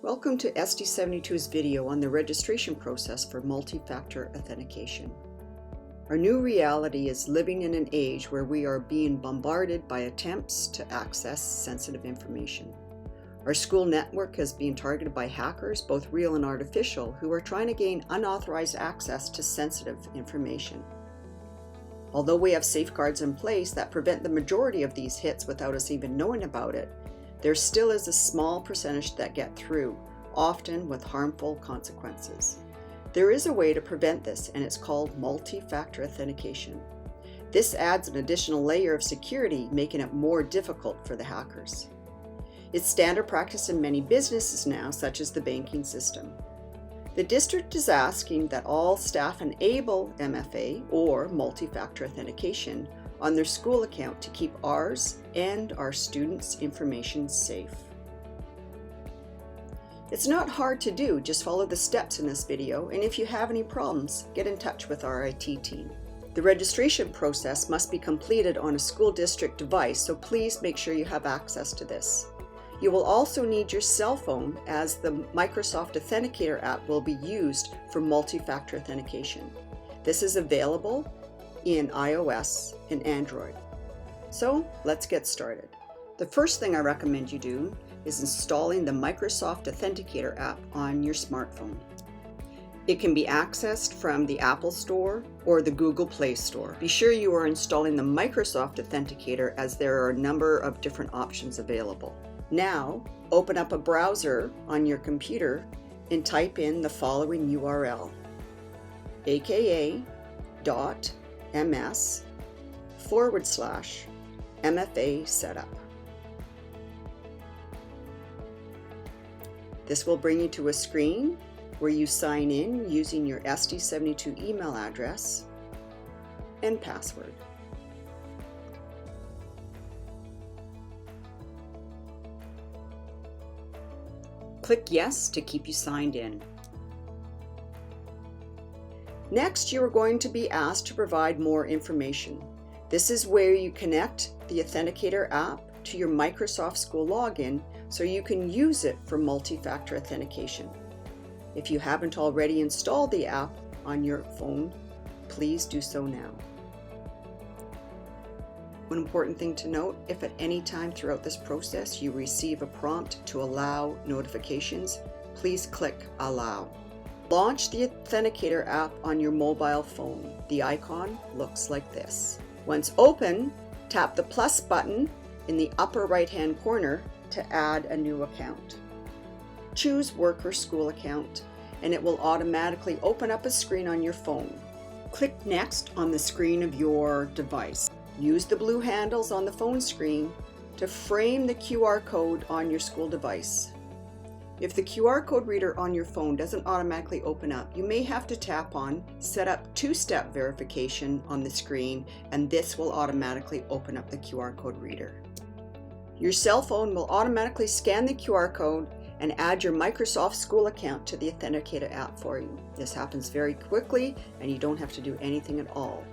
Welcome to SD72's video on the registration process for multi-factor authentication. Our new reality is living in an age where we are being bombarded by attempts to access sensitive information. Our school network is being targeted by hackers, both real and artificial, who are trying to gain unauthorized access to sensitive information. Although we have safeguards in place that prevent the majority of these hits without us even knowing about it, there still is a small percentage that get through, often with harmful consequences. There is a way to prevent this, and it's called multi-factor authentication. This adds an additional layer of security, making it more difficult for the hackers. It's standard practice in many businesses now, such as the banking system. The district is asking that all staff enable MFA or multi-factor authentication on their school account to keep ours and our students' information safe. It's not hard to do, just follow the steps in this video, and if you have any problems, get in touch with our IT team. The registration process must be completed on a school district device, so please make sure you have access to this. You will also need your cell phone, as the Microsoft Authenticator app will be used for multi-factor authentication. This is available in iOS and Android. So let's get started. The first thing I recommend you do is installing the Microsoft Authenticator app on your smartphone. It can be accessed from the Apple Store or the Google Play Store. Be sure you are installing the Microsoft Authenticator, as there are a number of different options available. Now, open up a browser on your computer and type in the following URL: aka.ms/MFA setup. This will bring you to a screen where you sign in using your SD72 email address and password. Click Yes to keep you signed in. Next, you are going to be asked to provide more information. This is where you connect the Authenticator app to your Microsoft School login so you can use it for multi-factor authentication. If you haven't already installed the app on your phone, please do so now. One important thing to note: if at any time throughout this process you receive a prompt to allow notifications, please click Allow. Launch the Authenticator app on your mobile phone. The icon looks like this. Once open, tap the plus button in the upper right-hand corner to add a new account. Choose Work or School Account, and it will automatically open up a screen on your phone. Click Next on the screen of your device. Use the blue handles on the phone screen to frame the QR code on your school device. If the QR code reader on your phone doesn't automatically open up, you may have to tap on Set up two-step verification on the screen, and this will automatically open up the QR code reader. Your cell phone will automatically scan the QR code and add your Microsoft School account to the Authenticator app for you. This happens very quickly, and you don't have to do anything at all.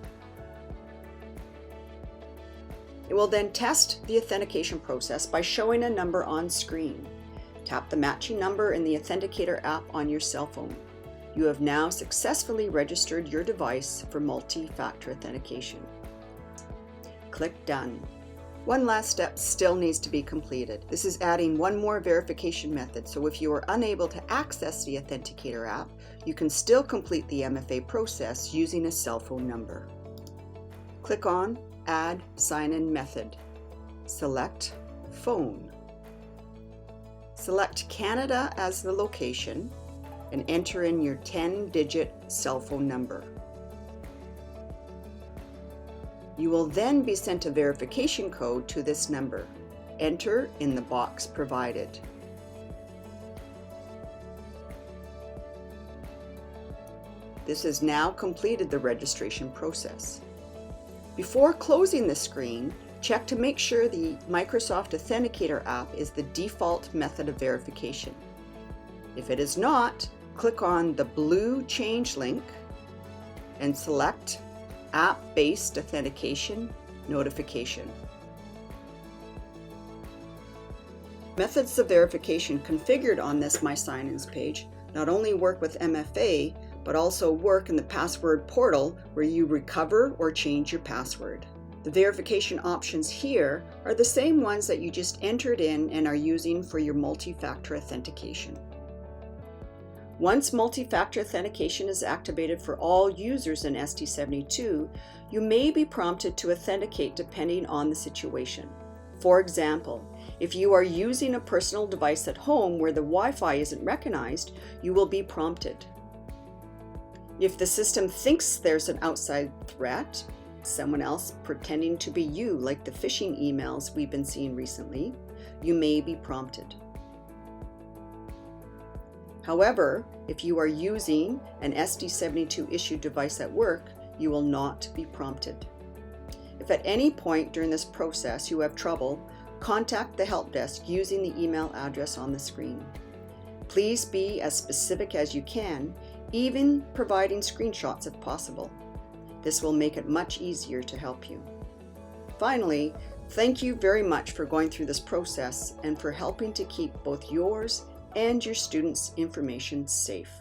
It will then test the authentication process by showing a number on screen. Tap the matching number in the Authenticator app on your cell phone. You have now successfully registered your device for multi-factor authentication. Click Done. One last step still needs to be completed. This is adding one more verification method, so if you are unable to access the Authenticator app, you can still complete the MFA process using a cell phone number. Click on Add Sign-in Method. Select Phone. Select Canada as the location and enter in your 10-digit cell phone number. You will then be sent a verification code to this number. Enter in the box provided. This has now completed the registration process. Before closing the screen, check to make sure the Microsoft Authenticator app is the default method of verification. If it is not, click on the blue change link and select App-Based Authentication Notification. Methods of verification configured on this My Sign-ins page not only work with MFA, but also work in the password portal where you recover or change your password. The verification options here are the same ones that you just entered in and are using for your multi-factor authentication. Once multi-factor authentication is activated for all users in SD72, you may be prompted to authenticate depending on the situation. For example, if you are using a personal device at home where the Wi-Fi isn't recognized, you will be prompted. If the system thinks there's an outside threat, someone else pretending to be you, like the phishing emails we've been seeing recently, you may be prompted. However, if you are using an SD72 issued device at work, you will not be prompted. If at any point during this process you have trouble, contact the help desk using the email address on the screen. Please be as specific as you can, even providing screenshots if possible. This will make it much easier to help you. Finally, thank you very much for going through this process and for helping to keep both yours and your students' information safe.